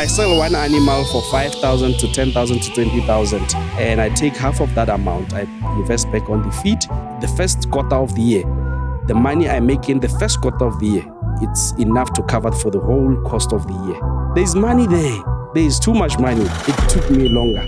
I sell one animal for 5,000 to 10,000 to 20,000, and I take half of that amount. I invest back on the feed. The first quarter of the year, the money I make in the first quarter of the year, it's enough to cover for the whole cost of the year. There's money there. There is too much money. It took me longer.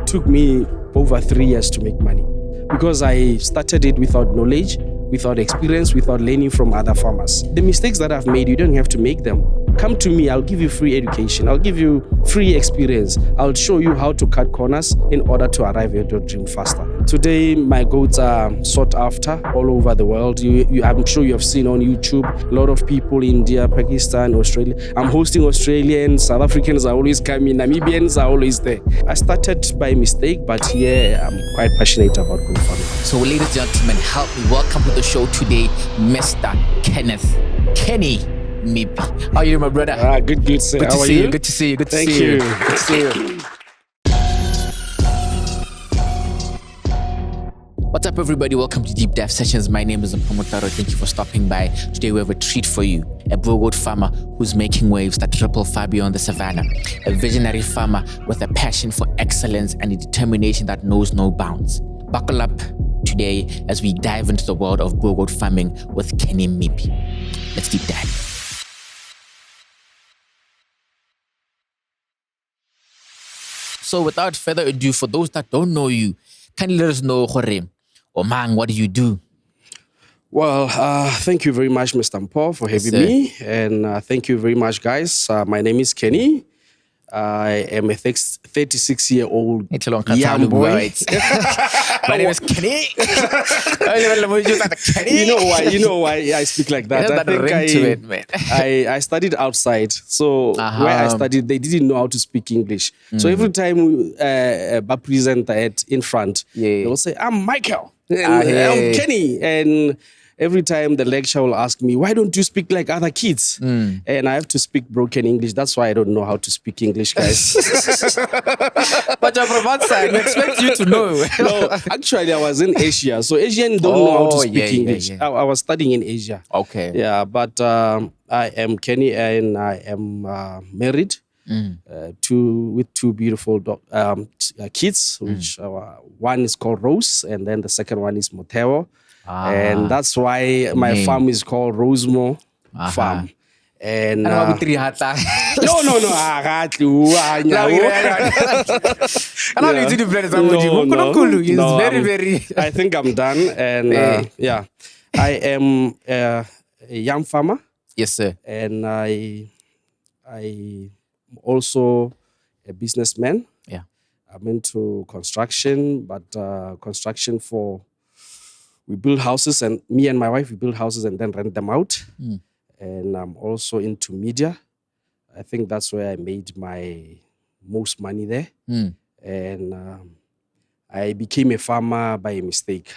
It took me over 3 years to make money because I started it without knowledge, without experience, without learning from other farmers. The mistakes that I've made, you don't have to make them. Come to me, I'll give you free education. I'll give you free experience. I'll show you how to cut corners in order to arrive at your dream faster. Today, my goats are sought after all over the world. I'm sure you have seen on YouTube, a lot of people in India, Pakistan, Australia. I'm hosting Australians, South Africans are always coming, Namibians are always there. I started by mistake, but yeah, I'm quite passionate about goat farming. So ladies and gentlemen, help me welcome to the show today, Mr. Kenny Mmipi. How are you, my brother? Good, sir. Good to see you. Good to see you. Good to Thank see you. you. Good to see you. What's up, everybody? Welcome to Deep Dive Sessions. My name is Mpomotaro. Thank you for stopping by. Today we have a treat for you. A Boer Goat farmer who's making waves that ripple far beyond the savannah. A visionary farmer with a passion for excellence and a determination that knows no bounds. Buckle up today as we dive into the world of Boer Goat farming with Kenny Mmipi. Let's deep dive. So without further ado, for those that don't know you, can you let us know, Omang, what do you do? Well, thank you very much, Mr. Mpo, for having me. And thank you very much, guys. My name is Kenny. I am a 36-year-old young boy. My name is Kenny. You know why I speak like that? I studied outside. So where I studied, they didn't know how to speak English. So every time a presenter in front, they will say, I'm Michael. And I'm Kenny. And every time the lecturer will ask me, why don't you speak like other kids? And I have to speak broken English. That's why I don't know how to speak English, guys. But you're from outside. We expect you to know. No, actually, I was in Asia. So Asians don't know how to speak English. I was studying in Asia. Okay. Yeah, but I am Kenny and I am married with two beautiful kids, which one is called Rose and then the second one is Moteo. And that's why my farm is called Rosemore Farm. And no. It's very, very. I think I'm done. And I am a young farmer. Yes, sir. And I also a businessman. Yeah. I'm into construction, but construction we build houses, and me and my wife, we build houses and then rent them out. And I'm also into media. I think that's where I made my most money there. And I became a farmer by mistake.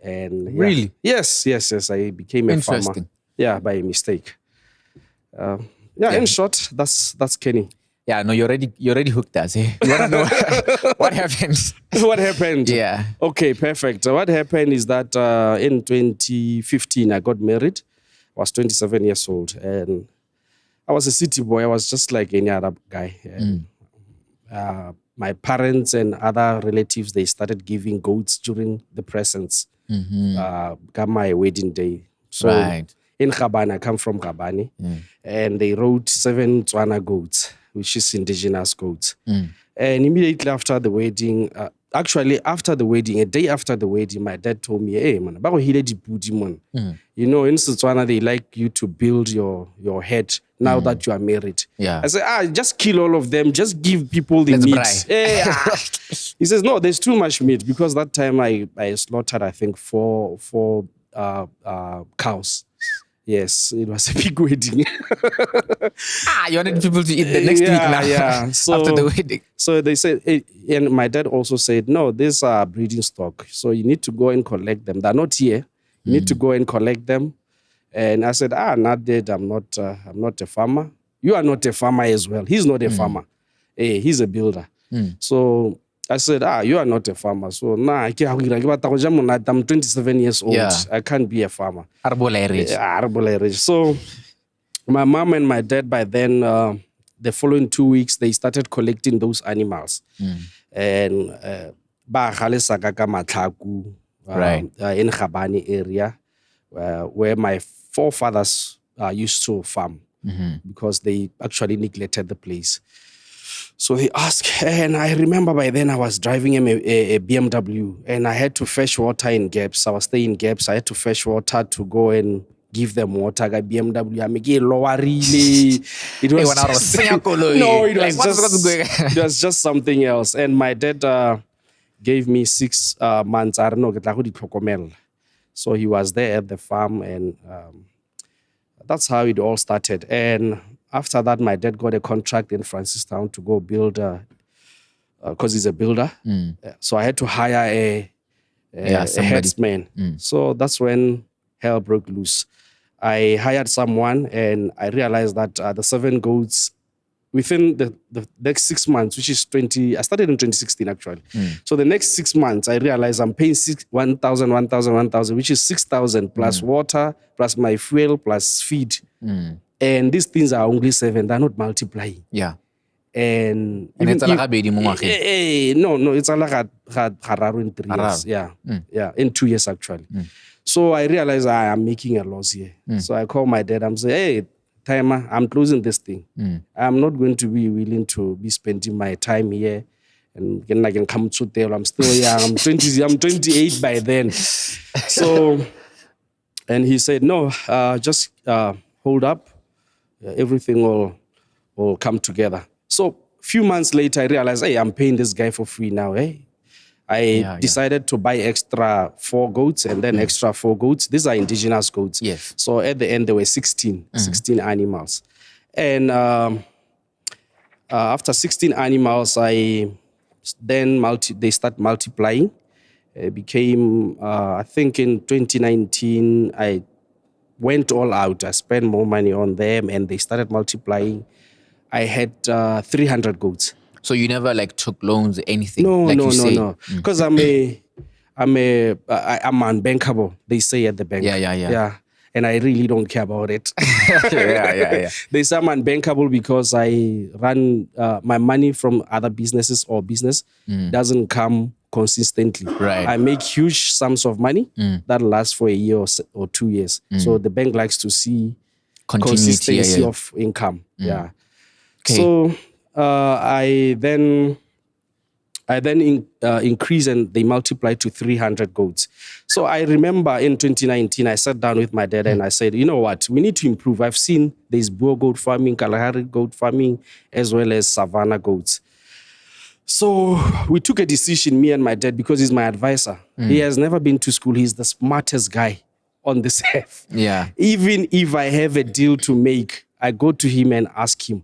And really? Yes. I became a farmer. Yeah, by mistake. In short, that's Kenny. Yeah, no, you already hooked us. Eh? You want to know what happened? What happened? Yeah. Okay, perfect. So what happened is that in 2015, I got married. I was 27 years old. And I was a city boy. I was just like any other guy. And, my parents and other relatives, they started giving goats during the presents. Got my wedding day. So in Gabani, I come from Gabani. And they wrote 7 Tswana goats, which is indigenous goats. And immediately after the wedding, after the wedding, a day after the wedding, my dad told me, hey, man, you know, in Setswana, they like you to build your head now that you are married. Yeah. I said, just kill all of them. Just give people the meat. He says, no, there's too much meat, because that time I slaughtered, I think, four cows. Yes, it was a big wedding. You wanted people to eat the next week now. Yeah. So, after the wedding. So they said, and my dad also said, no, these are breeding stock. So you need to go and collect them. They're not here. You need to go and collect them. And I said, not dead. I'm not a farmer. You are not a farmer as well. He's not a farmer. He's a builder. So I said, you are not a farmer. So, I'm 27 years old. Yeah. I can't be a farmer. Arbola. So, my mom and my dad by then the following 2 weeks, they started collecting those animals. And ba galesa ka Matlaku in Gabani area, where my forefathers used to farm because they actually neglected the place. So he asked, and I remember by then I was driving a BMW, and I had to fetch water in gaps. I was staying in gaps. I had to fetch water to go and give them water. I BMW. I make it lower really. It was it was just something else. And my dad gave me 6 months. I don't know. So he was there at the farm, and that's how it all started. And after that, my dad got a contract in Francistown to go build, because he's a builder. So I had to hire a headsman. So that's when hell broke loose. I hired someone, and I realized that the 7 goats, within the next 6 months, which is I started in 2016 actually. So the next 6 months, I realized I'm paying 1,000, which is 6,000 plus water, plus my fuel, plus feed. And these things are only 7, they're not multiplying. Yeah. And it's no, it's like in 3 years. Yeah, in 2 years actually. So I realized I am making a loss here. So I called my dad. I'm saying, hey, timer, I'm closing this thing. I'm not going to be willing to be spending my time here. And then I can come to tell I'm still young. I'm 28 by then. So, and he said, no, just hold up. Everything will come together. So a few months later, I realized, hey, I'm paying this guy for free now. I decided to buy extra 4 goats and then extra 4 goats. These are indigenous goats. Yes. So at the end, there were 16 animals. And after 16 animals, they start multiplying. It became, I think in 2019, I went all out. I spent more money on them, and they started multiplying. I had 300 goats. So you never took loans or anything? No. Because I'm unbankable. They say at the bank. Yeah. And I really don't care about it. Yeah. They say I'm unbankable because I run my money from other businesses or business doesn't come consistently. Right. I make huge sums of money that lasts for a year or 2 years. So the bank likes to see consistency of income. Yeah. Okay. So I then increase, and they multiply to 300 goats. So I remember in 2019, I sat down with my dad and I said, you know what, we need to improve. I've seen there's Boer Goat Farming, Kalahari Goat Farming, as well as Savannah goats. So we took a decision, me and my dad, because he's my advisor. He has never been to school. He's the smartest guy on this earth. Yeah. Even if I have a deal to make, I go to him and ask him.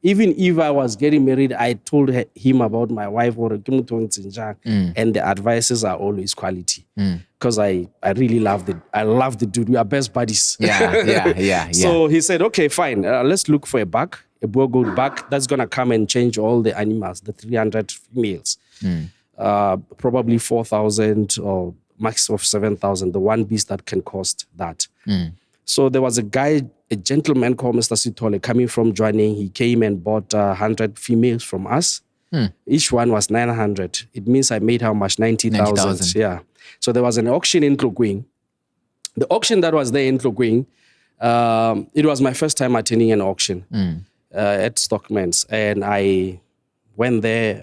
Even if I was getting married, I told him about my wife and the advices are always quality. Because I really love the dude. We are best buddies. Yeah. So he said, okay, fine. Let's look for a Boer Goat buck that's going to come and change all the animals, the 300 females. Probably 4,000 or max of 7,000, the one beast that can cost that. So there was a gentleman called Mr. Sitole coming from Joanning. He came and bought 100 females from us. Each one was 900. It means I made how much? 90,000. Yeah. So there was an auction in Tlokwing. The auction that was there in Tlokwing, it was my first time attending an auction at Stockman's. And I went there.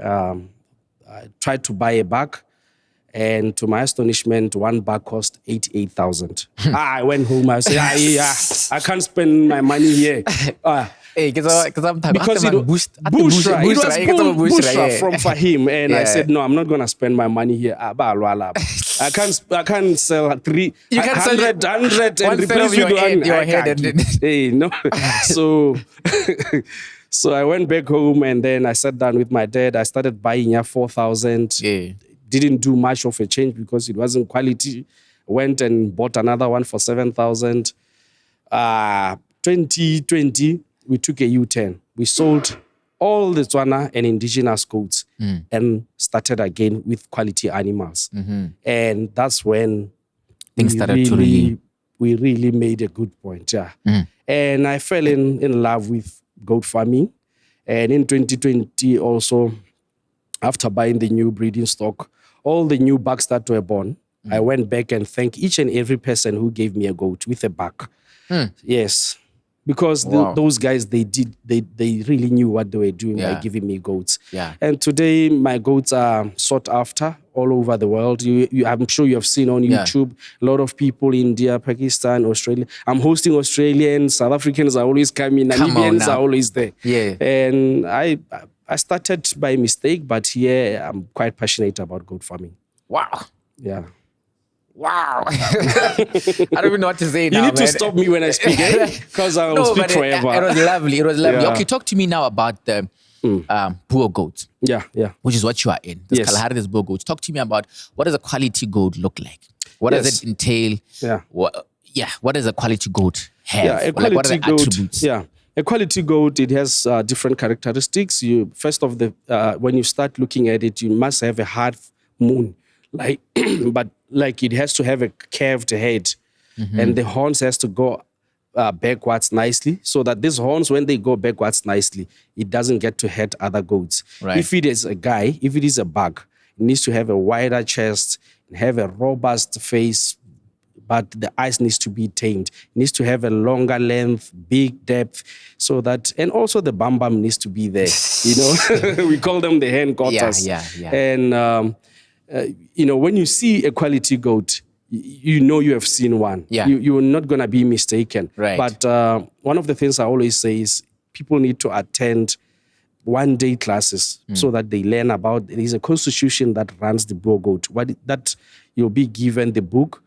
I tried to buy a buck. And to my astonishment, one buck cost 88,000. I went home. I said, I can't spend my money here. Because it was Bushra from Fahim. And I said, no, I'm not going to spend my money here. I can't sell 100 and replace with one. No. So I went back home, and then I sat down with my dad. I started buying 4,000. Didn't do much of a change because it wasn't quality. Went and bought another one for 7,000. 2020, we took a U-turn. We sold all the Tswana and indigenous goats and started again with quality animals. And that's when things started to really... We really made a good point, And I fell in love with goat farming. And in 2020 also, after buying the new breeding stock, all the new bucks that were born, I went back and thanked each and every person who gave me a goat with a buck. Yes. Because those guys, they really knew what they were doing by giving me goats. Yeah. And today, my goats are sought after all over the world. I'm sure you have seen on YouTube, a lot of people, India, Pakistan, Australia. I'm hosting Australians, South Africans are always coming, Namibians are always there. Yeah. And I started by mistake, but here I'm quite passionate about goat farming. Wow. Yeah. Wow. I don't even know what to say now, You need to stop me when I speak, because I will speak forever. It was lovely. It was lovely. Yeah. Okay, talk to me now about the Boer goat. Yeah. Which is what you are in. This Yes. Kalahari, this Boer goat. Talk to me about what does a quality goat look like? What does it entail? Yeah. What does a quality goat have? Yeah, a quality what are the goat. attributes? Yeah, a quality goat. It has different characteristics. When you start looking at it, you must have a half moon, but it has to have a curved head, and the horns has to go backwards nicely, so that these horns, when they go backwards nicely, it doesn't get to hurt other goats. Right. If it is a buck, it needs to have a wider chest, have a robust face, but the eyes needs to be tamed. It needs to have a longer length, big depth, and also the bum needs to be there. We call them the hand quarters. Yeah. And when you see a quality goat, you have seen one. Yeah. You're not gonna be mistaken. Right. But one of the things I always say is people need to attend one-day classes so that they learn about. There is a constitution that runs the Boer goat. That you'll be given the book,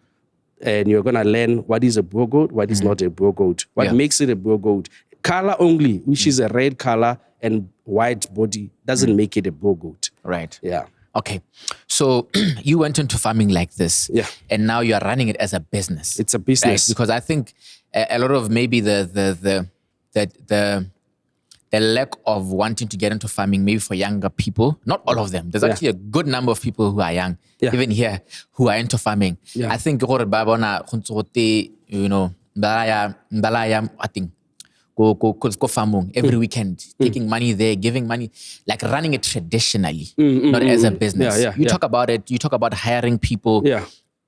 and you're gonna learn what is a Boer goat, what is not a Boer goat, what makes it a Boer goat. Color only, which is a red color and white body, doesn't make it a Boer goat. Right. Yeah. Okay. So you went into farming like this. Yeah. And now you are running it as a business. It's a business. Right? Because I think a lot of maybe the lack of wanting to get into farming, maybe for younger people, not all of them. There's actually a good number of people who are young, even here, who are into farming. Yeah. I think go farming every weekend, taking money there, giving money, like running it traditionally, not as a business. You talk about it. You talk about hiring people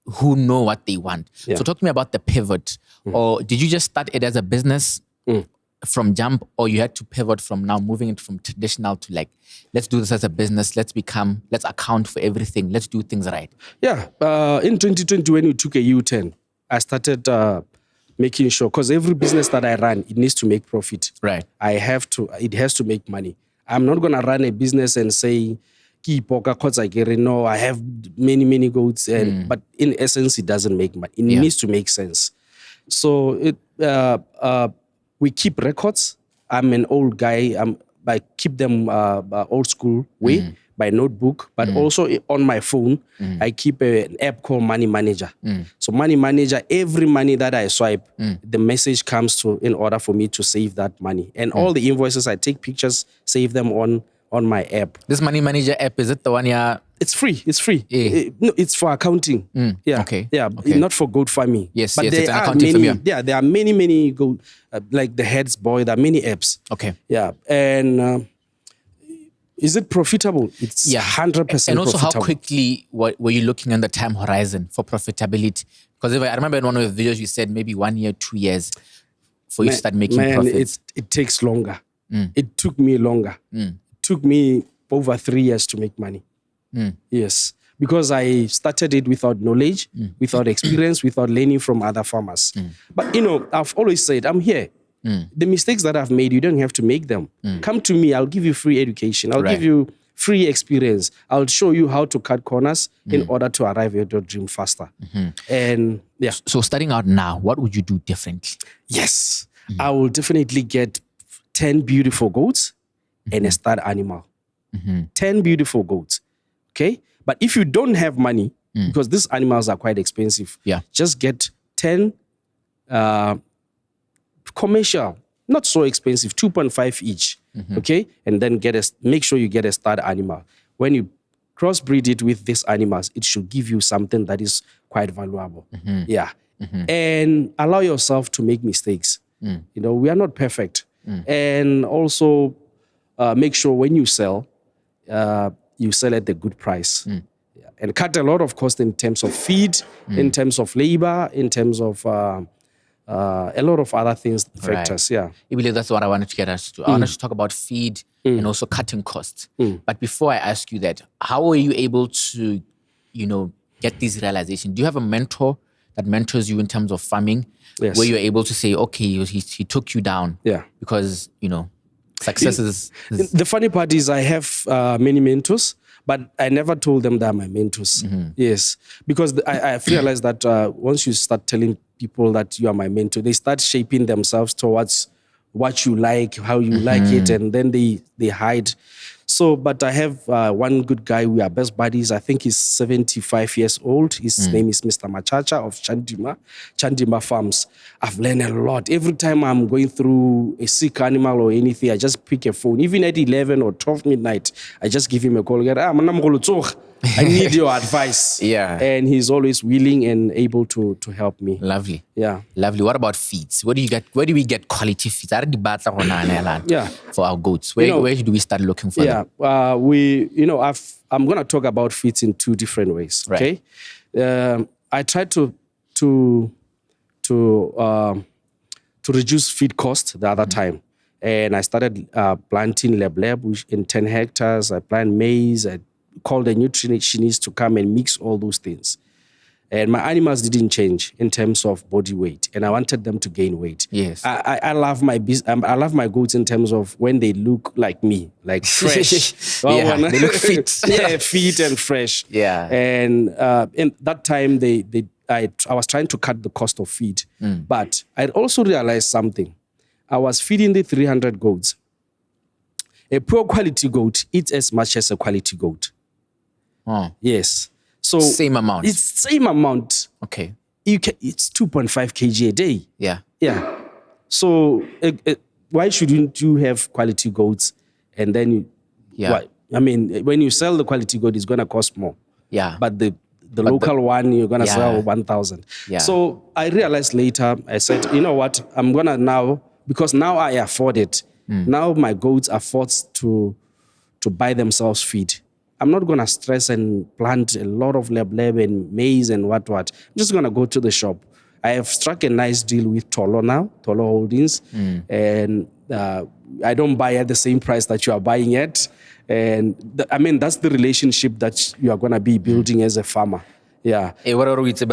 who know what they want. Yeah. So talk to me about the pivot. Or did you just start it as a business from jump, or you had to pivot from now moving it from traditional to let's do this as a business, let's account for everything, let's do things right? Yeah. In 2020, when we took a U-turn, I started making sure, because every business that I run, it needs to make profit. Right. It has to make money. I'm not going to run a business and say, no, I have many goats, but in essence, it doesn't make money. It needs to make sense. So we keep records. I'm an old guy. I keep them old school way by notebook, but also on my phone, I keep an app called Money Manager. So Money Manager, every money that I swipe, the message comes to in order for me to save that money. And all the invoices, I take pictures, save them on my app. This Money Manager app, is it the one It's free. Yeah. No, it's for accounting. Yeah. Okay. Yeah. Okay. Not for goat farming. Yes, but it's there an are accounting many. firm, Yeah, there are many goat, like the Heads Boy. There are many apps. Okay. Yeah, and is it profitable? It's 100% profitable. And also, how quickly were you looking on the time horizon for profitability? Because I remember in one of the videos you said maybe 1 year, 2 years for you to start making profits. It takes longer. It took me longer. It took me over 3 years to make money. Yes. Because I started it without knowledge, without experience, without learning from other farmers. But, I've always said, I'm here. The mistakes that I've made, you don't have to make them. Come to me, I'll give you free education. I'll give you free experience. I'll show you how to cut corners in order to arrive at your dream faster. And yeah. So starting out now, what would you do differently? Yes. I will definitely get 10 beautiful goats and a stud animal. 10 beautiful goats. Okay? But if you don't have money, because these animals are quite expensive, just get 10 commercial, not so expensive, 2.5 each. Okay? And then make sure you get a stud animal. When you crossbreed it with these animals, it should give you something that is quite valuable. Yeah. And allow yourself to make mistakes. We are not perfect. And also, make sure when you sell at the good price. Yeah. And cut a lot of cost in terms of feed, in terms of labor, in terms of a lot of other things, factors. Right. Yeah. Ibile, that's what I wanted to get us to. I wanted to talk about feed and also cutting costs. But before I ask you that, how were you able to, get these realizations? Do you have a mentor that mentors you in terms of farming? Yes. Where you're able to say, okay, he took you down. Yeah. Because, success is... The funny part is I have many mentors, but I never told them they're my mentors. Yes. Because I've realized that once you start telling people that you are my mentor, they start shaping themselves towards what you like, how you like it, and then they hide. So, but I have one good guy. We are best buddies. I think he's 75 years old. His name is Mr. Machacha of Chandima Farms. I've learned a lot. Every time I'm going through a sick animal or anything, I just pick a phone. Even at 11 or 12 midnight, I just give him a call. I need your advice. Yeah. And he's always willing and able to help me. Lovely. Yeah. Lovely. What about feeds? Where do we get quality feeds? Yeah. For our goats. Where do we start looking for them? Yeah. I'm going to talk about feeds in two different ways. Right. Okay. I try to reduce feed cost the other time. And I started planting lab, which in 10 hectares. I plant maize. I called a nutritionist to come and mix all those things. And my animals didn't change in terms of body weight, and I wanted them to gain weight. Yes. I love my goats in terms of when they look like me, like fresh. Yeah, they look fit. Yeah, fit and fresh. Yeah. And in that time, I was trying to cut the cost of feed, but I also realized something. I was feeding the 300 goats. A poor quality goat eats as much as a quality goat. Oh. Yes. So same amount. It's same amount. Okay. It's 2.5 kg a day. Yeah. Yeah. So why shouldn't you have quality goats? And then when you sell the quality goat, it's gonna cost more. Yeah. But the local one, you're gonna sell 1,000. Yeah. So I realized later, I said, you know what? I'm gonna now, because now I afford it. Now my goats afford to buy themselves feed. I'm not going to stress and plant a lot of lab and maize and what. I'm just going to go to the shop. I have struck a nice deal with Tolo now, Tolo Holdings. And I don't buy at the same price that you are buying at. And that's the relationship that you are going to be building as a farmer. Yeah. Hey, what are we to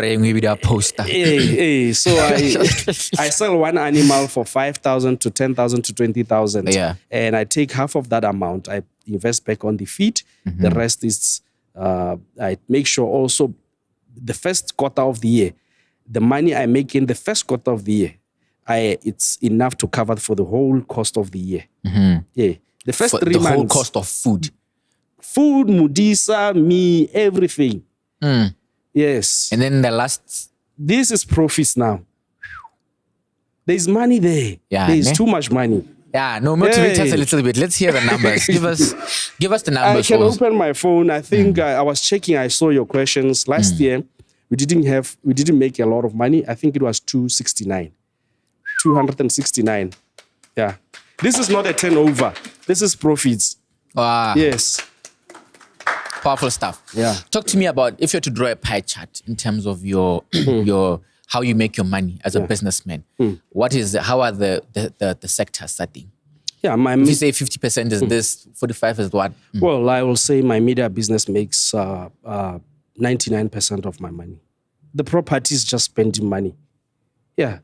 poster? So I sell one animal for 5,000 to 10,000 to 20,000. Yeah. And I take half of that amount. I invest back on the feed. The rest is I make sure also the first quarter of the year, the money I make in the first quarter of the year, it's enough to cover for the whole cost of the year. Yeah. The first for 3 months. The whole cost of food. Food, Mudisa, me, everything. Yes. And then the last... This is profits now. There's money there. Yeah, There's too much money. Yeah, no, motivate us a little bit. Let's hear the numbers. Give us the numbers. I can open my phone. I think I was checking. I saw your questions. Last year, we didn't make a lot of money. I think it was 269. Yeah. This is not a turnover. This is profits. Wow. Yes. Powerful stuff. Yeah. Talk to me about, if you're to draw a pie chart in terms of your how you make your money as a businessman. How are the sectors setting? Yeah, if you say 50% is this, 45 is what? Well, I will say my media business makes 99% of my money. The property is just spending money. Yeah.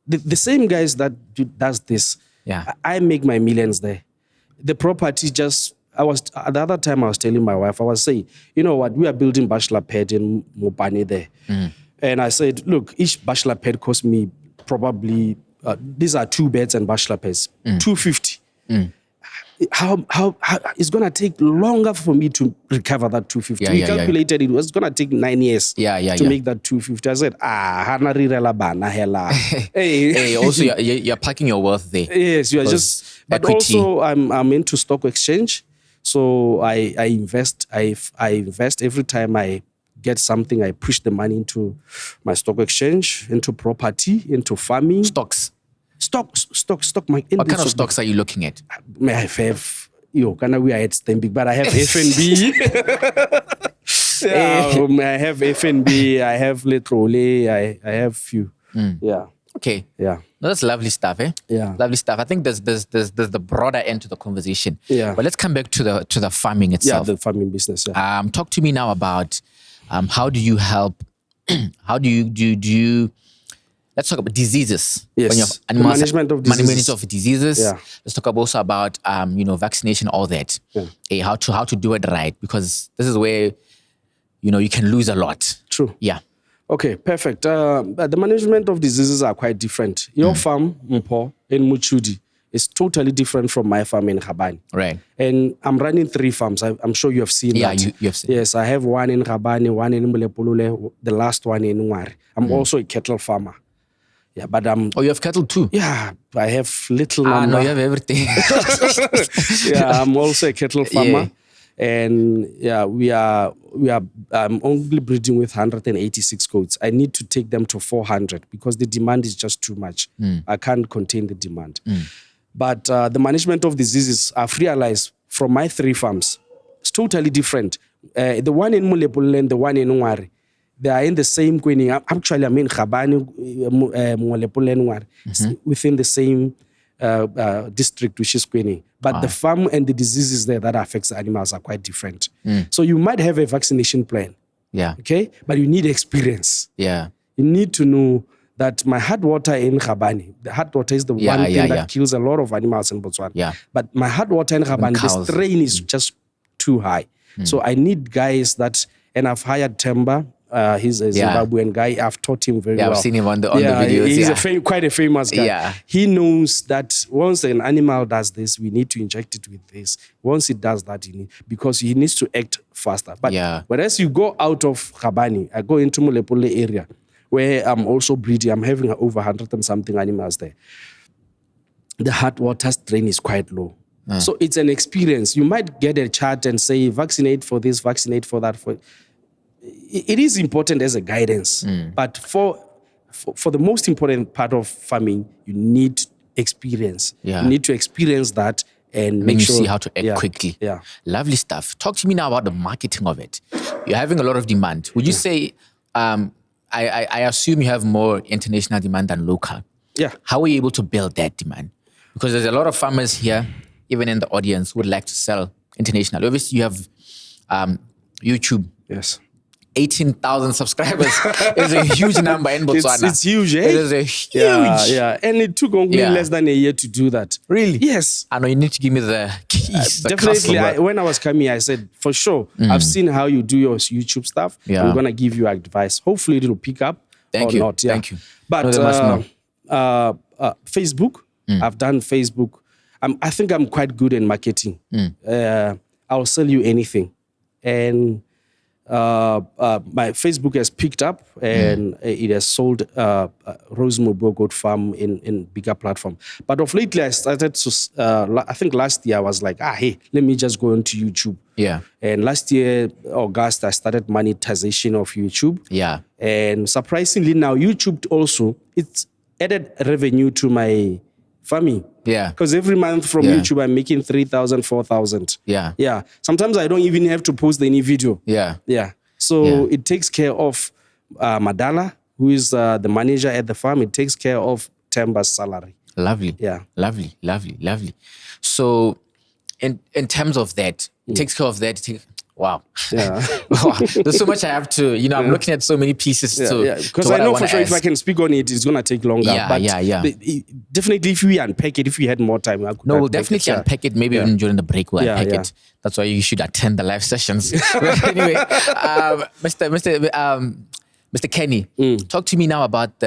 The same guys that does this, I make my millions there. The property just... the other time I was telling my wife, I was saying, you know what, we are building bachelor pad in Mopane there. And I said, look, each bachelor pad cost me probably, these are 2 beds and bachelor pads, 250. How it's going to take longer for me to recover that 250. We calculated it was going to take 9 years to make that 250. I said, Hey, also you're packing your wealth there. Yes, you are just, but equity. Also I'm into stock exchange. So I invest. I invest every time I get something. I push the money into my stock exchange, into property, into farming. Stocks. Stock. What kind of stocks are you looking at? I have Kana we are at Stembik, but I have FNB. I have FNB, I have Letrole, I have few. Yeah. Okay. Yeah. No, that's lovely stuff, eh? Yeah. Lovely stuff. I think there's the broader end to the conversation. Yeah. But let's come back to the farming itself. Yeah, the farming business. Yeah. Talk to me now about how do you help? How do you? Let's talk about diseases. Yes. Management of diseases. Management of diseases. Yeah. Let's talk also about vaccination, all that. Yeah. How to do it right, because this is where you can lose a lot. True. Yeah. Okay, perfect. The management of diseases are quite different. Your farm, Mpo, in Muchudi, is totally different from my farm in Rabani. Right. And I'm running 3 farms. I'm sure you have seen that. Yeah, you have seen. Yes, I have one in Rabani, one in Mulepulule, the last one in Nwari. I'm also a cattle farmer. Yeah, but Oh, you have cattle too? Yeah, I have little number. No, you have everything. Yeah, I'm also a cattle farmer. Yeah. And yeah, I'm only breeding with 186 goats. I need to take them to 400 because the demand is just too much. I can't contain the demand. But the management of diseases, I've realized from my 3 farms, it's totally different. The one in Mulepulule and the one in Nwari, they are in the same queening. Actually, I'm in Khabani, Mulepulule and Nwari, within the same district, which is queening. But the farm and the diseases there that affects the animals are quite different. So you might have a vaccination plan. Yeah. Okay? But you need experience. Yeah. You need to know that my hard water in Khabani, the hard water is the one thing that kills a lot of animals in Botswana. Yeah. But my hard water in Khabani, the strain is just too high. So I need guys that, and I've hired Temba. He's a Zimbabwean guy. I've taught him very well. Yeah, I've seen him on the videos. He's quite a famous guy. Yeah. He knows that once an animal does this, we need to inject it with this. Once it does that, because he needs to act faster. But whereas you go out of Khabani, I go into Mulepule area, where I'm also breeding. I'm having over 100 and something animals there. The hard water strain is quite low. So it's an experience. You might get a chart and say, vaccinate for this, vaccinate for that. It is important as a guidance, but for the most important part of farming, you need experience. Yeah. You need to experience that and make sure you see how to act quickly. Yeah. Lovely stuff. Talk to me now about the marketing of it. You're having a lot of demand. Would you say, I assume you have more international demand than local. Yeah. How are you able to build that demand? Because there's a lot of farmers here, even in the audience, who would like to sell internationally. Obviously, you have YouTube. Yes. 18,000 subscribers is a huge number in Botswana. It's huge, eh? It is a huge. Yeah. And it took only less than a year to do that. Really? Yes. I know you need to give me the keys. Definitely. When I was coming, I said, for sure, I've seen how you do your YouTube stuff. Yeah. I'm going to give you advice. Hopefully it will pick up Thank or you. not. Yeah. Thank you. But Facebook, I've done Facebook. I think I'm quite good in marketing. I'll sell you anything. And my Facebook has picked up and it has sold Boer Goat Farm in bigger platform. But of lately, I started to, I think last year I was like, hey, let me just go onto YouTube. Yeah. And last year, August, I started monetization of YouTube. Yeah. And surprisingly now, YouTube also, it's added revenue to my farming. Yeah. Because every month from YouTube, I'm making 3,000, 4,000. Yeah. Yeah. Sometimes I don't even have to post any video. Yeah. Yeah. So it takes care of Madala, who is the manager at the farm. It takes care of Temba's salary. Lovely. Yeah. Lovely. So in terms of that, it takes care of that. Wow. Yeah. Wow. There's so much I have to, I'm looking at so many pieces because I know for sure if I can speak on it, it's going to take longer. Yeah. Definitely if we unpack it, if we had more time. We'll definitely unpack it. Maybe even during the break we'll unpack it. That's why you should attend the live sessions. But anyway, Mr. Kenny, talk to me now about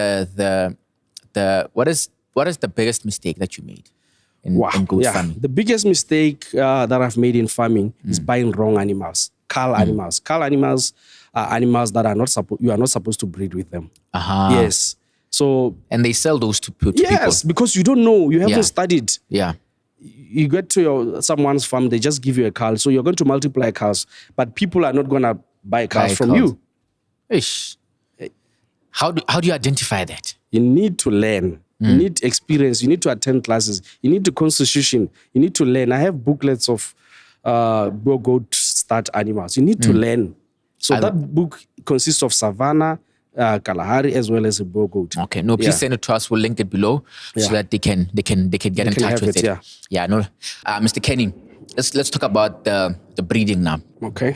what is the biggest mistake that you made in goat farming? The biggest mistake that I've made in farming is buying wrong animals, cull animals. Cull animals are animals that you are not supposed to breed with them. Yes. So and they sell those to people. Yes, because you don't know, you haven't studied. Yeah. You get to someone's farm, they just give you a cull, so you're going to multiply cows, but people are not going to buy cows from you. Ish. How do you identify that? You need to learn. You need experience. You need to attend classes. You need to constitution. You need to learn. I have booklets of Boer Goat start animals. You need to learn. So that book consists of Savannah, Kalahari, as well as a Boer Goat. Okay, no, please send it to us. We'll link it below so that they can get in touch with it. Yeah, no, Mr. Kenny, let's talk about the breeding now. Okay.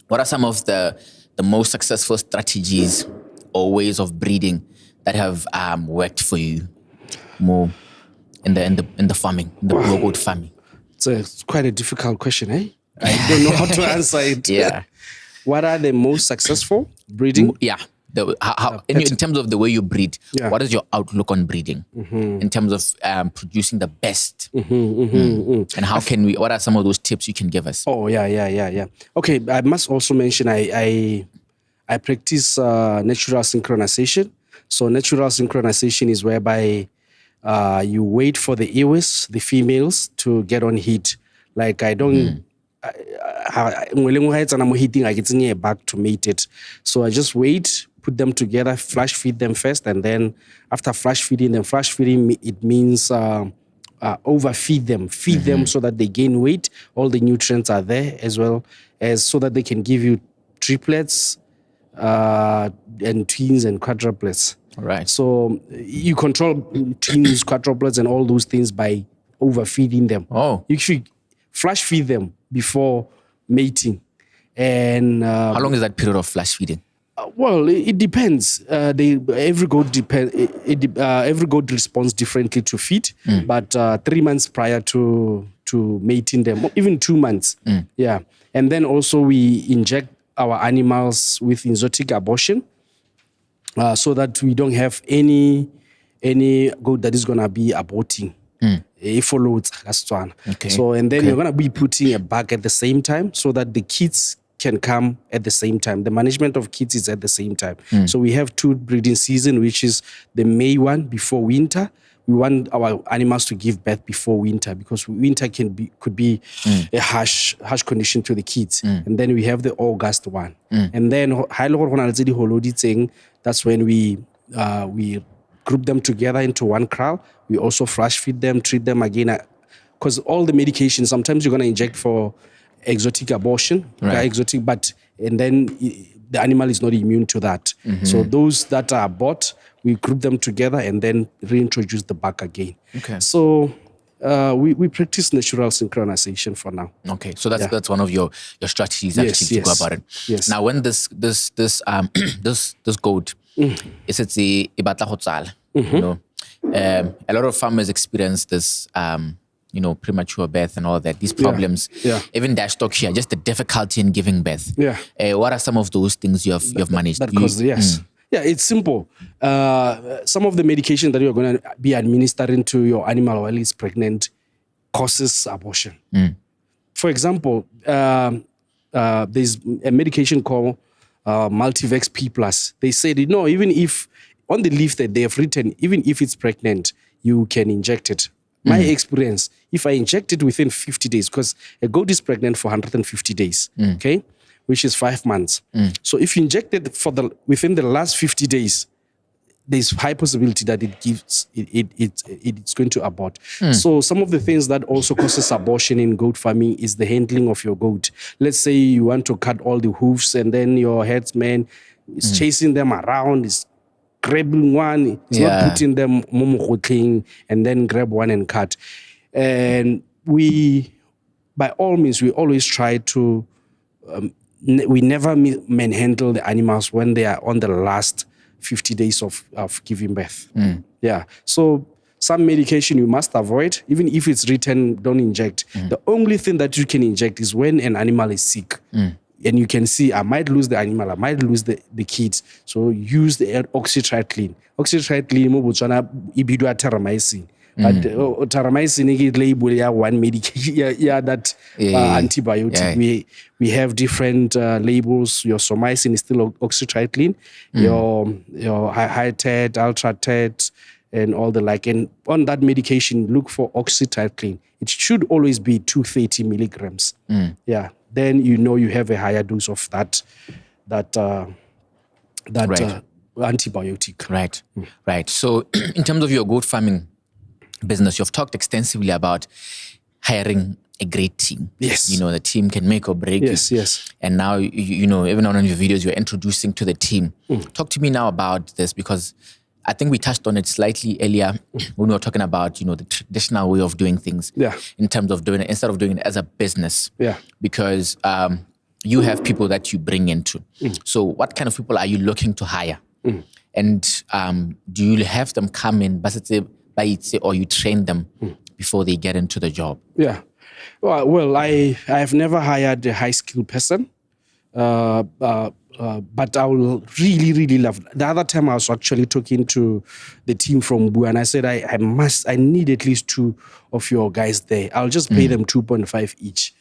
What are some of the most successful strategies or ways of breeding that have worked for you more in the farming, in the Boer Goat farming? It's quite a difficult question, eh? I don't know how to answer it. Yeah. What are the most successful breeding? Yeah. In terms of the way you breed, what is your outlook on breeding in terms of producing the best? And how can we? What are some of those tips you can give us? Oh, yeah. Okay, I must also mention I practice natural synchronization. So natural synchronization is whereby you wait for the ewes, the females, to get on heat. Like I don't. I get back to mate it. So I just wait, put them together, flash feed them first, and then after flash feeding, it means overfeed them, feed them so that they gain weight. All the nutrients are there, as well as so that they can give you triplets and twins and quadruplets. All right. So you control twins, quadruplets, and all those things by overfeeding them. Oh, you should flash feed them before mating. And how long is that period of flash feeding? Well, it depends. Every goat every goat responds differently to feed, but 3 months prior to mating them, even 2 months. Yeah, and then also we inject our animals with exotic abortion, so that we don't have any goat that is gonna be aborting. Okay. So, and then you're going to be putting a bag at the same time so that the kids can come at the same time. The management of kids is at the same time. So we have 2 breeding season, which is the May one before winter. We want our animals to give birth before winter because winter could be a harsh condition to the kids. And then we have the August one. And then that's when we group them together into one kraal. We also flash feed them, treat them again. Because all the medication, sometimes you're going to inject for exotic abortion, and then the animal is not immune to that. So those that are bought, we group them together and then reintroduce the back again. Okay. So we practice natural synchronization for now. Okay, so that's one of your strategies to go about it. Yes. Now, when this goat is it's the ibatla hotsal, you know, a lot of farmers experience this, premature birth and all that. These problems, even dash stock here, just the difficulty in giving birth. Yeah. What are some of those things you've managed? Yeah, it's simple. Some of the medication that you're going to be administering to your animal while it's pregnant causes abortion. For example, there's a medication called Multivex P+. They said, even if on the leaf that they have written, even if it's pregnant, you can inject it. My experience, if I inject it within 50 days, because a goat is pregnant for 150 days, okay, which is 5 months. So if you inject it within the last 50 days, there's high possibility that it's going to abort. So some of the things that also causes abortion in goat farming is the handling of your goat. Let's say you want to cut all the hoofs and then your herdsman is chasing them around, is grabbing one, it's not putting them and then grab one and cut. And by all means, we always try to, we never manhandle the animals when they are on the last 50 days of giving birth. Yeah. So some medication you must avoid, even if it's written, don't inject. The only thing that you can inject is when an animal is sick. And you can see, I might lose the animal, I might lose the kids. So use the oxytrycline. Oxytrycline, ibidua terramycin. But terramycin is label one medication, that antibiotic. We have different labels. Your somycin is still oxytrycline. Your high-tet, ultra-tet, and all the like. And on that medication, look for oxytrycline. It should always be 230 milligrams. Yeah. Then you have a higher dose of that antibiotic. Right, right. So in terms of your goat farming business, you've talked extensively about hiring a great team. Yes. The team can make or break Yes, you. yes. And now, even on your videos, you're introducing to the team. Talk to me now about this, because I think we touched on it slightly earlier when we were talking about, the traditional way of doing things. Yeah. In terms of doing it, instead of doing it as a business. Yeah. Because you have people that you bring into. So what kind of people are you looking to hire? And do you have them come in, or you train them before they get into the job? Yeah. Well, I have never hired a high-skilled person, but I will really, really love. The other time I was actually talking to the team from Boer, and I said I need at least 2 of your guys there. I'll just pay them 2.5 each.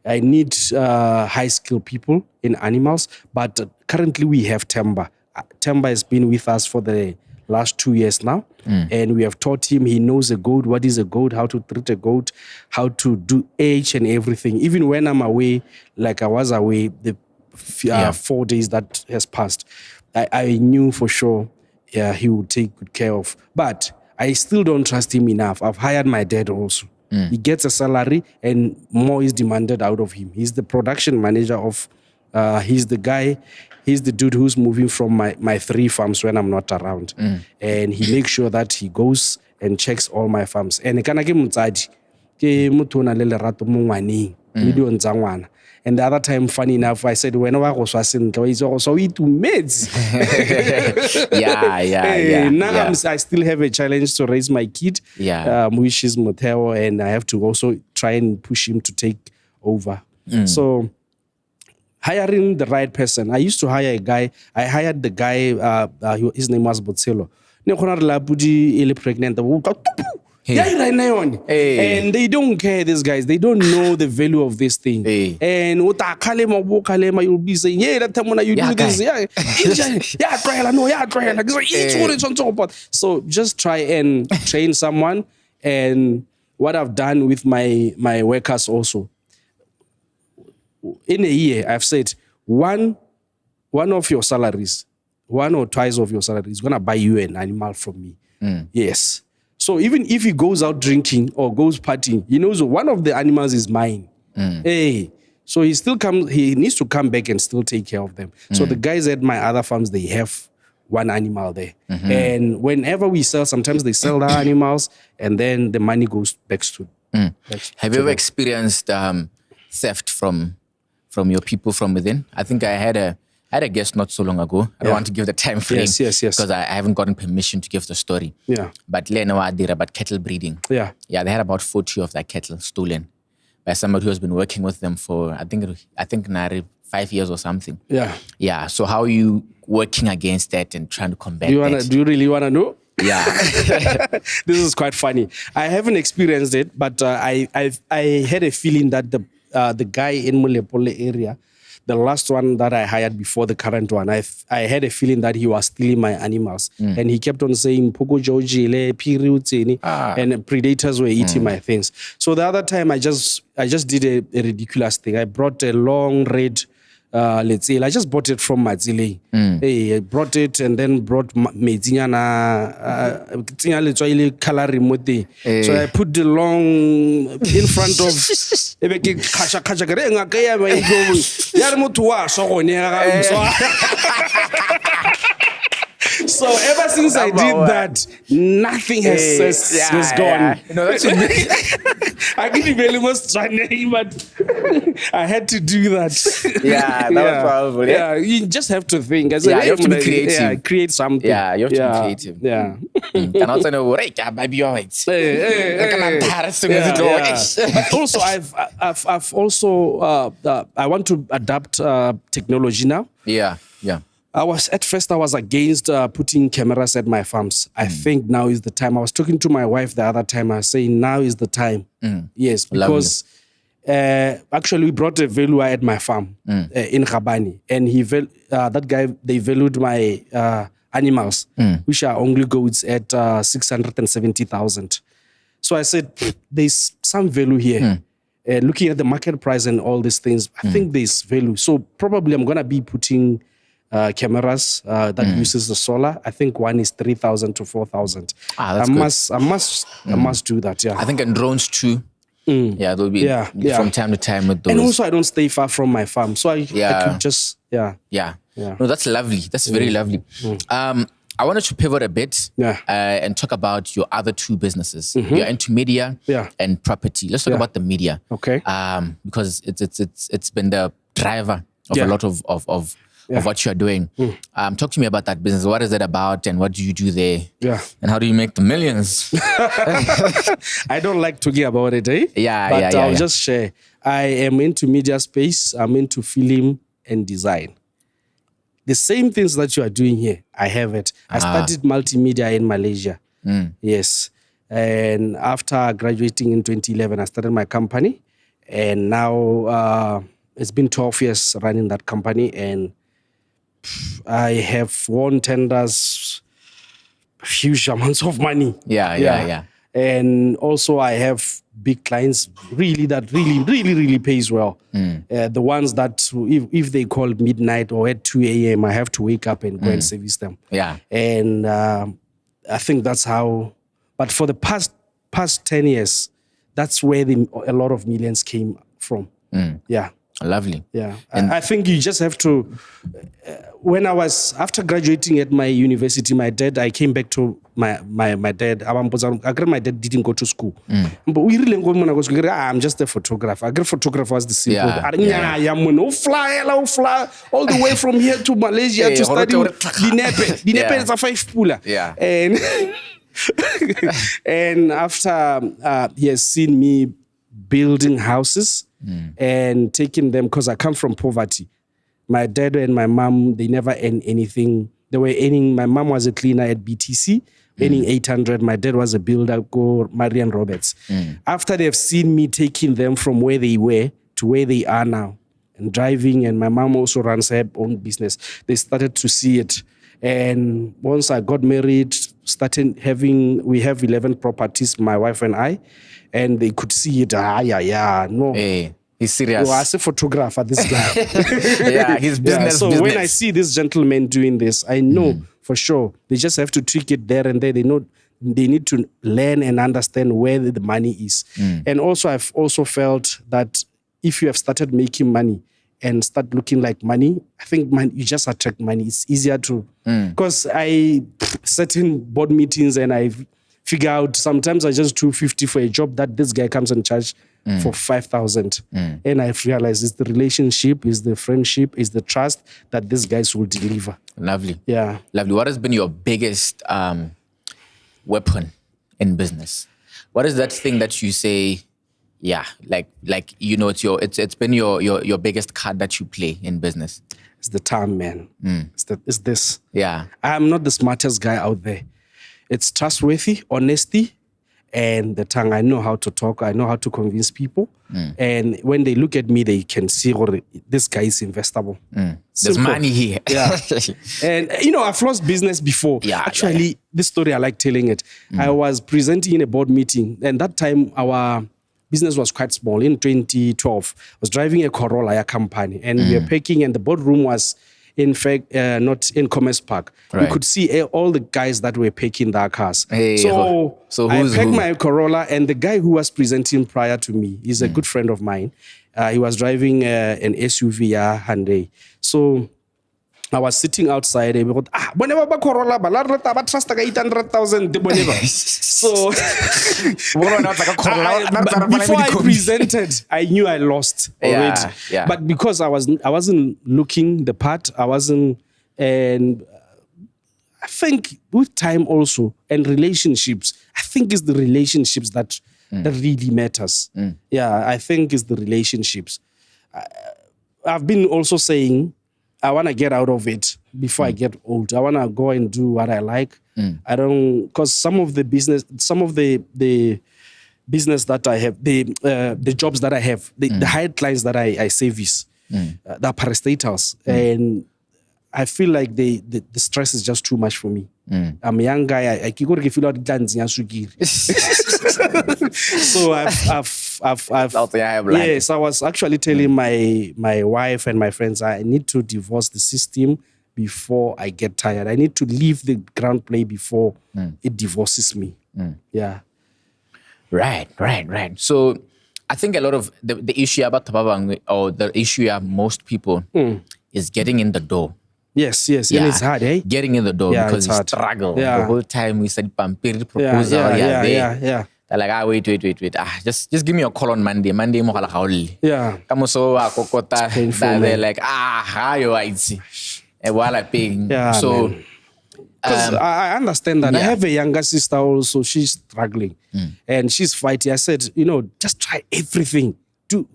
I need high-skilled people in animals, but currently we have Temba. Temba has been with us for the last 2 years now, and we have taught him. He knows a goat, what is a goat, how to treat a goat, how to do age and everything. Even when I'm away, like I was away the 4 days that has passed, I knew for sure he would take good care of. But I still don't trust him enough. I've hired my dad also. He gets a salary and more is demanded out of him. He's the production manager of, he's the dude who's moving from my 3 farms when I'm not around. And he makes sure that he goes and checks all my farms. And and the other time, funny enough, I said, when I was so it meds. Now I still have a challenge to raise my kid, which is Moteo, and I have to also try and push him to take over. So hiring the right person. I used to hire a guy. I hired the guy, his name was Botselo. Pregnant. And they don't care, these guys. They don't know the value of this thing. And you'll be saying, yeah, that time when you do this, so just try and train someone. And what I've done with my workers also, in a year, I've said one of your salaries, 1 or twice of your salary is going to buy you an animal from me. Yes. So even if he goes out drinking or goes partying, he knows one of the animals is mine. So he needs to come back and still take care of them. So the guys at my other farms, they have 1 animal there. And whenever we sell, sometimes they sell the animals and then the money goes back to Have you ever experienced theft from your people from within? I think I had a guest not so long ago. I don't want to give the time frame. Yes. Because I haven't gotten permission to give the story. But about cattle breeding. They had about 40 of that cattle stolen by somebody who has been working with them for, I think 5 years or something. So how are you working against that and trying to combat that? Do you really want to know? Yeah. This is quite funny. I haven't experienced it, but I had a feeling that the guy in Mulepole area, the last one that I hired before the current one, I had a feeling that he was stealing my animals. And he kept on saying, Pogo Jojile, Piriutini, and predators were eating my things. So the other time I just did a ridiculous thing. I brought a long red, let's say, I just bought it from Matzile. I brought it and then brought Medzinyana color remote. So I put the long in front of So ever since I did that, nothing has gone. I didn't really was trying, but I had to do that. That was powerful. You just have to think. I said, you have to be creative. Create something. You have to be creative. And also know, but also, I've also I want to adapt technology now. I was against putting cameras at my farms. I think now is the time. I was talking to my wife the other time. I was saying now is the time. Yes, because actually we brought a valuer at my farm in Rabani, and that guy, they valued my animals, which are only goats, at 670,000. So I said, there's some value here. Looking at the market price and all these things, I think there's value. So probably I'm gonna be putting cameras that uses the solar. I think one is 3,000 to 4,000. That's I must do that. Yeah. I think and drones too. Yeah, they'll be from time to time with those. And also, I don't stay far from my farm, so I could just Yeah. No, that's lovely. That's very lovely. I wanted to pivot a bit and talk about your other two businesses. You're into media and property. Let's talk about the media. Okay. Because it's been the driver of a lot of what you're doing. Talk to me about that business. What is it about and what do you do there? Yeah. And how do you make the millions? I don't like talking about it, eh? But I'll just share. I am into media space. I'm into film and design. The same things that you are doing here, I have it. I studied multimedia in Malaysia. Yes. And after graduating in 2011, I started my company. And now it's been 12 years running that company. And I have won tenders, huge amounts of money. Yeah. And also I have big clients that really pays well. The ones that if they call midnight or at 2 a.m., I have to wake up and go and service them. Yeah. And I think that's how, but for the past 10 years, that's where a lot of millions came from. Yeah. Lovely. Yeah. And I think you just have to, when I was, after graduating at my university, I came back to my dad. My dad didn't go to school. But we really go, I'm just a photographer. A photographer was the simple. Fly all the way from here to Malaysia to study Dinepe. Dinepe is a 5-pooler. Yeah. And after he has seen me building houses, and taking them, because I come from poverty. My dad and my mom, they never earned anything. They were earning, my mom was a cleaner at BTC, earning 800. My dad was a builder, go Marian Roberts. After they've seen me taking them from where they were to where they are now, and driving, and my mom also runs her own business, they started to see it. And once I got married, we have 11 properties, my wife and I, and they could see it. No. Hey, he's serious. Well, as a photographer, this guy. Yeah, his business. So when I see this gentleman doing this, I know for sure they just have to tweak it there and there. They know they need to learn and understand where the money is. And also, I've also felt that if you have started making money and start looking like money, I think you just attract money. It's easier to, because I sit in board meetings and I figure out sometimes I just do 50 for a job that this guy comes and charge for 5,000. And I've realized it's the relationship, it's the friendship, it's the trust that these guys will deliver. Lovely. Yeah. Lovely. What has been your biggest weapon in business? What is that thing that you say, it's been your biggest card that you play in business? It's the time, man. It's this. Yeah. I'm not the smartest guy out there. It's trustworthy, honesty, and the tongue. I know how to talk. I know how to convince people. And when they look at me, they can see this guy is investable. There's money here. Yeah. And, I've lost business before. Actually, this story, I like telling it. I was presenting in a board meeting, and that time our business was quite small. In 2012, I was driving a Corolla, a company, and we were packing, and the boardroom was, in fact, not in Commerce Park. Right. We could see all the guys that were packing their cars. So I packed my Corolla, and the guy who was presenting prior to me is a good friend of mine. He was driving an SUV, Hyundai. So I was sitting outside and we got, whenever Corolla, but trust 800,000. So before I presented, I knew I lost already. Yeah. But because I wasn't looking the part, and I think with time also and relationships, I think it's the relationships that really matters. Yeah, I think it's the relationships. I've been also saying, I want to get out of it before I get old. I want to go and do what I like. I don't, because some of the business that I have, the jobs that I have, the hired clients that I service, they're parastatals. And I feel like the stress is just too much for me. I'm a young guy. I keep going to feel out dancing. So yes, I was actually telling my wife and my friends, I need to divorce the system before I get tired. I need to leave the ground play before it divorces me. Yeah. Right. So I think a lot of the issue about Tababang, or the issue of most people is getting in the door. Yes. And it's hard, eh? Getting in the door because we struggle. The whole time we said Pampiri proposal. Yeah. They're like, wait. Just give me a call on Monday. Monday mo kalakauli. Yeah. Kamu so akokota. They're like, hayo aitsi. While I paying. Yeah, so because I understand that. I have a younger sister also. She's struggling and she's fighting. I said, just try everything.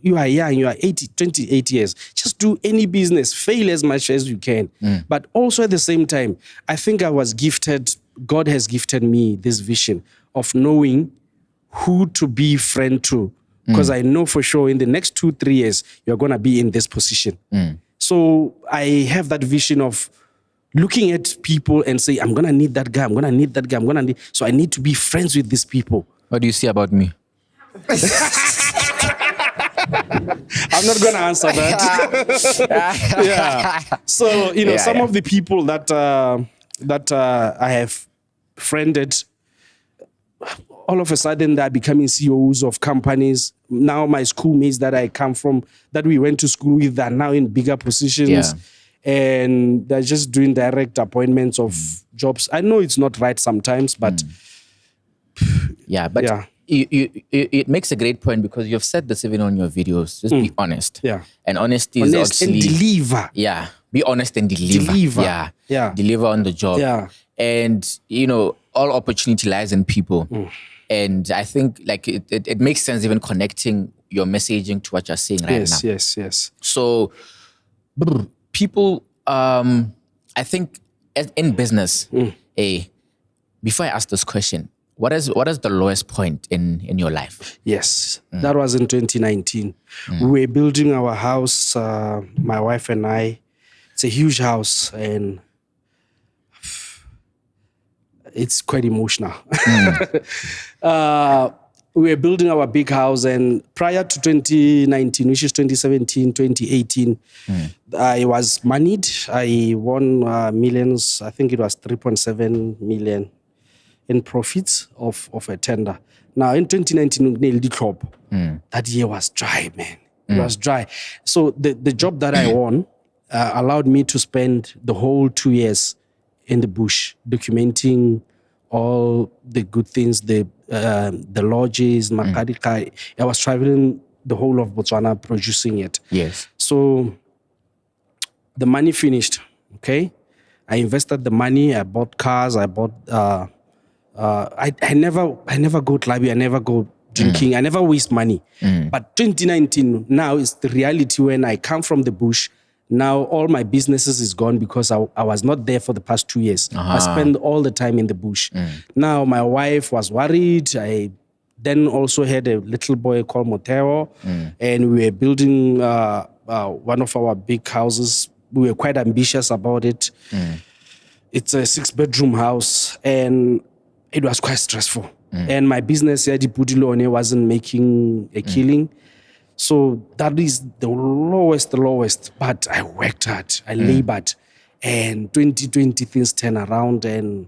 You are young, you are 28 years. Just do any business, fail as much as you can. But also at the same time, I think I was gifted, God has gifted me this vision of knowing who to be friend to. Because I know for sure in the next 2-3 years, you're going to be in this position. So I have that vision of looking at people and say, I'm going to need that guy, I'm going to need that guy, so I need to be friends with these people. What do you see about me? I'm not going to answer that. Yeah. So, some of the people that I have friended, all of a sudden they're becoming CEOs of companies. Now my schoolmates that I come from, that we went to school with, are now in bigger positions. Yeah. And they're just doing direct appointments of jobs. I know it's not right sometimes, but... It makes a great point because you've said this even on your videos. Just be honest. Yeah. And honesty is actually... and deliver. Yeah. Be honest and deliver. Yeah. Deliver on the job. Yeah. And, all opportunity lies in people. And I think it makes sense even connecting your messaging to what you're saying right now. Yes. So, people, I think in business, before I ask this question, what is the lowest point in your life? Yes, that was in 2019. We were building our house, my wife and I. It's a huge house and it's quite emotional. We were building our big house, and prior to 2019, which is 2017, 2018, I was moneyed. I won millions. I think it was 3.7 million in profits of a tender. Now, in 2019, that year was dry, man. It was dry. So the job that I won allowed me to spend the whole 2 years in the bush, documenting all the good things, the lodges, Makadika. I was traveling the whole of Botswana producing it. Yes. So the money finished, okay? I invested the money, I bought cars, I bought... I never go clubbing, I never go drinking, I never waste money. But 2019 now is the reality when I come from the bush. Now all my businesses is gone because I was not there for the past 2 years. I spent all the time in the bush. Now my wife was worried. I then also had a little boy called Motero, and we were building one of our big houses. We were quite ambitious about it. It's a 6-bedroom house, and it was quite stressful. And my business, Yadi Budilone, wasn't making a killing. So that is the lowest. But I worked hard. I labored. And 2020, things turned around. And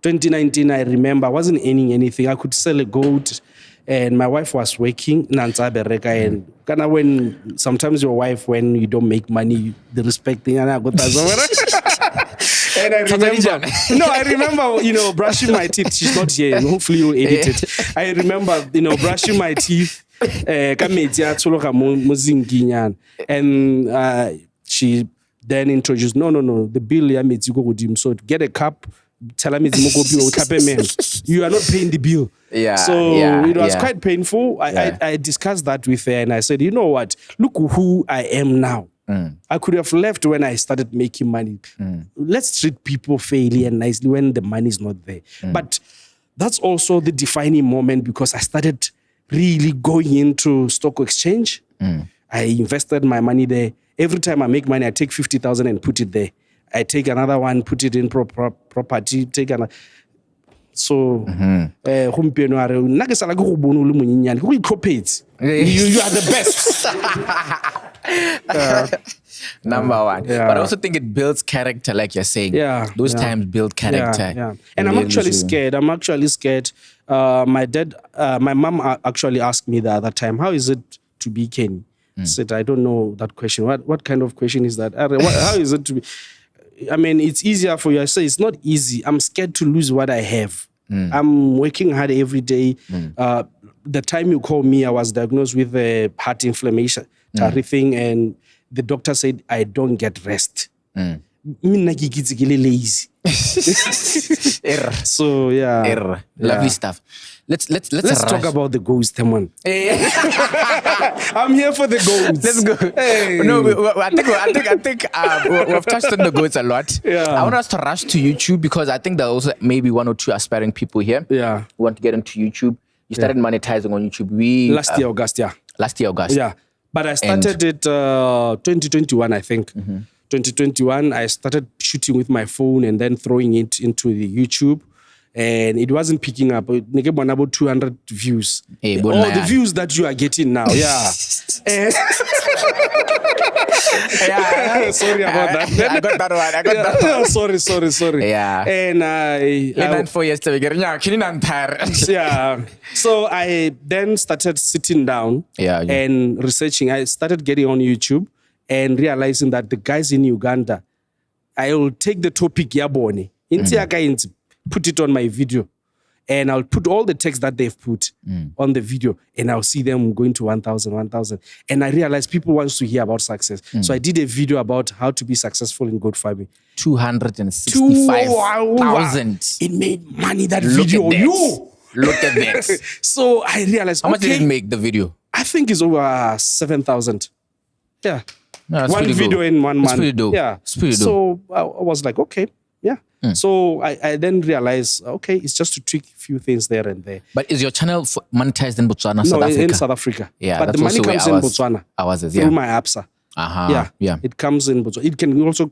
2019, I remember, I wasn't earning anything. I could sell a goat. And my wife was working. And kind of when sometimes your wife, when you don't make money, the respect thing. And I remember, brushing my teeth. She's not here. Hopefully you'll edit it. I remember, brushing my teeth. And she then introduced, no, the bill you go with him. So get a cup, tell him you are not paying the bill. It was quite painful. I discussed that with her and I said, you know what? Look who I am now. I could have left when I started making money. Let's treat people fairly and nicely when the money is not there. But that's also the defining moment because I started really going into stock exchange. I invested my money there. Every time I make money, I take 50,000 and put it there. I take another one, put it in property, take another. So, you are the best. Number one. Yeah. But I also think it builds character, like you're saying. Yeah. Those times build character. Yeah. And I'm actually scared. My mom actually asked me the other time, how is it to be Kenny? I said, I don't know that question. What kind of question is that? How is it to be? I mean, it's easier for you. I say it's not easy. I'm scared to lose what I have. I'm working hard every day. The time you called me, I was diagnosed with heart inflammation, thing, and the doctor said I don't get rest. Lazy. So yeah. Lovely stuff. Let's talk about the goals, Temon. I'm here for the goals. Let's go. Hey. No, I think we've touched on the goals a lot. Yeah. I want us to rush to YouTube because I think there are also maybe one or two aspiring people here. Yeah. Who want to get into YouTube. You started monetizing on YouTube. Last year August. Yeah. But I started it 2021, I think. 2021, I started shooting with my phone and then throwing it into the YouTube. And it wasn't picking up. It got about 200 views. Hey, all the views that you are getting now. Yeah. Sorry about that. I got that one. Sorry. Yeah. And 4 years to get yeah. So I then started sitting down and researching. I started getting on YouTube and realizing that the guys in Uganda, I will take the topic Yabone, put it on my video, and I'll put all the text that they've put on the video, and I'll see them going to 1,000. And I realized people want to hear about success. So I did a video about how to be successful in goat farming. 265,000. It made money, that video. Look at that. So I realized, how much did it make, the video? I think it's over 7,000. Yeah. No, one video in 1 month. It's pretty dope. Yeah. So I was like, okay, yeah. So I then realized, okay, it's just to tweak a few things there and there. But is your channel monetized in Botswana, South Africa? In South Africa. Yeah, but the money comes in Botswana. Through my APSA. Yeah. It comes in Botswana. It can also...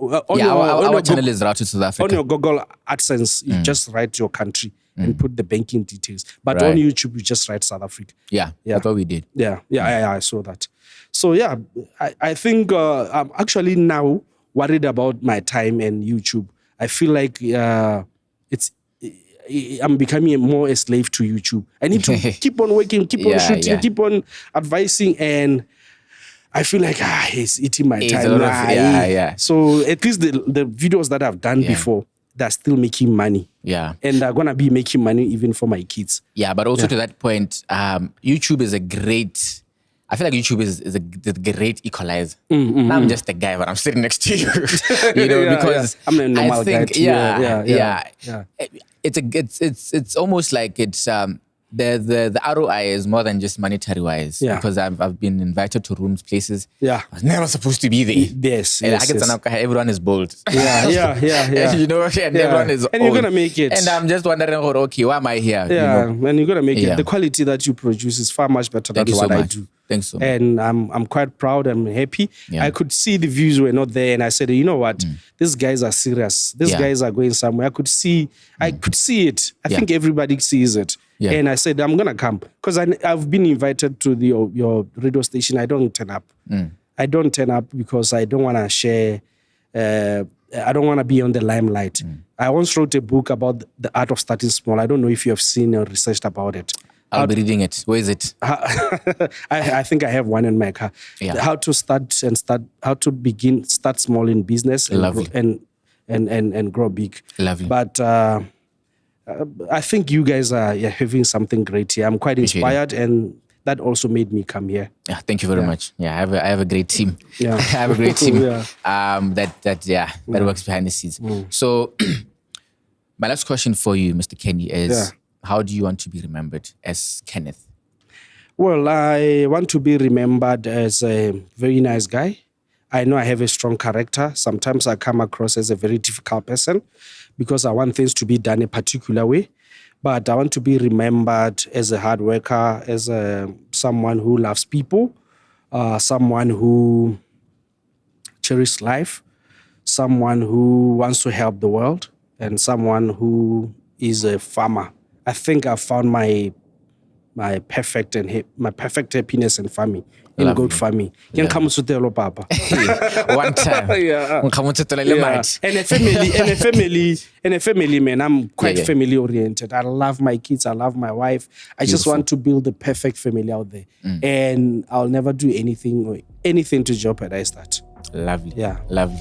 our channel is routed to South Africa. On your Google AdSense, you just write your country and put the banking details. But on YouTube, you just write South Africa. Yeah, that's what we did. Yeah, I saw that. So yeah, I think I'm actually now worried about my time and YouTube. I feel like I'm becoming more a slave to YouTube. I need to keep on working, keep on shooting, keep on advising, and I feel like it's eating my time. So at least the videos that I've done before, they're still making money. Yeah. And they're gonna be making money even for my kids. Yeah, but also to that point, YouTube is a great... I feel like YouTube is a great equalizer. I'm just a guy, but I'm sitting next to you. Because I'm a normal guy. It's almost like it's the ROI is more than just monetary wise. Yeah. Because I've been invited to rooms, places. Yeah. I was never supposed to be there. Yes. Everyone is bold. Yeah. Everyone is and you're gonna make it. And I'm just wondering, okay, why am I here? Yeah, and you're gonna make it. The quality that you produce is far much better than what I do. Thanks so much. And I'm quite proud and happy. Yeah. I could see the views were not there, and I said, you know what? These guys are serious. These guys are going somewhere. I could see it. I think everybody sees it. Yeah. And I said, I'm gonna come because I've been invited to your radio station. I don't turn up. I don't turn up because I don't want to share. I don't want to be on the limelight. I once wrote a book about the art of starting small. I don't know if you have seen or researched about it. I'll be reading it. Where is it? I think I have one in my car. Yeah. How to start small in business and grow big. Lovely. But I think you guys are having something great here. I'm quite inspired, and that also made me come here. Yeah, thank you very much. Yeah, I have a great team. Yeah. I have a great team. That works behind the scenes. So my last question for you, Mr. Kenny, is how do you want to be remembered as Kenneth? Well, I want to be remembered as a very nice guy. I know I have a strong character. Sometimes I come across as a very difficult person because I want things to be done a particular way. But I want to be remembered as a hard worker, as someone who loves people, someone who cherishes life, someone who wants to help the world, and someone who is a farmer. I think I found my perfect happiness in farming. in goat farming. Can come to tell papa. One time. Yeah. Yeah. And a family, man. I'm quite family oriented. I love my kids. I love my wife. I just want to build the perfect family out there. And I'll never do anything to jeopardize that. Lovely. Yeah. Lovely.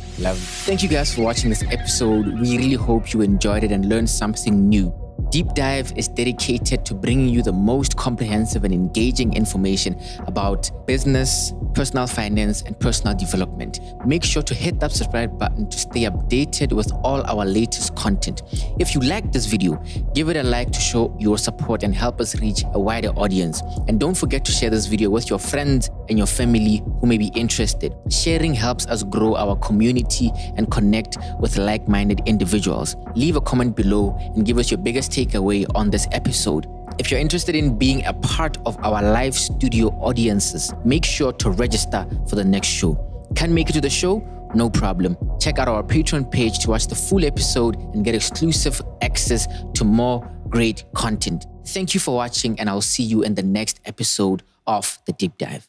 Thank you guys for watching this episode. We really hope you enjoyed it and learned something new. Deep Dive is dedicated to bringing you the most comprehensive and engaging information about business, personal finance, and personal development. Make sure to hit that subscribe button to stay updated with all our latest content. If you like this video, give it a like to show your support and help us reach a wider audience. And don't forget to share this video with your friends and your family who may be interested. Sharing helps us grow our community and connect with like-minded individuals. Leave a comment below and give us your biggest takeaway on this episode. If you're interested in being a part of our live studio audiences, make sure to register for the next show. Can't make it to the show? No problem. Check out our Patreon page to watch the full episode and get exclusive access to more great content. Thank you for watching, and I'll see you in the next episode of The Deep Dive.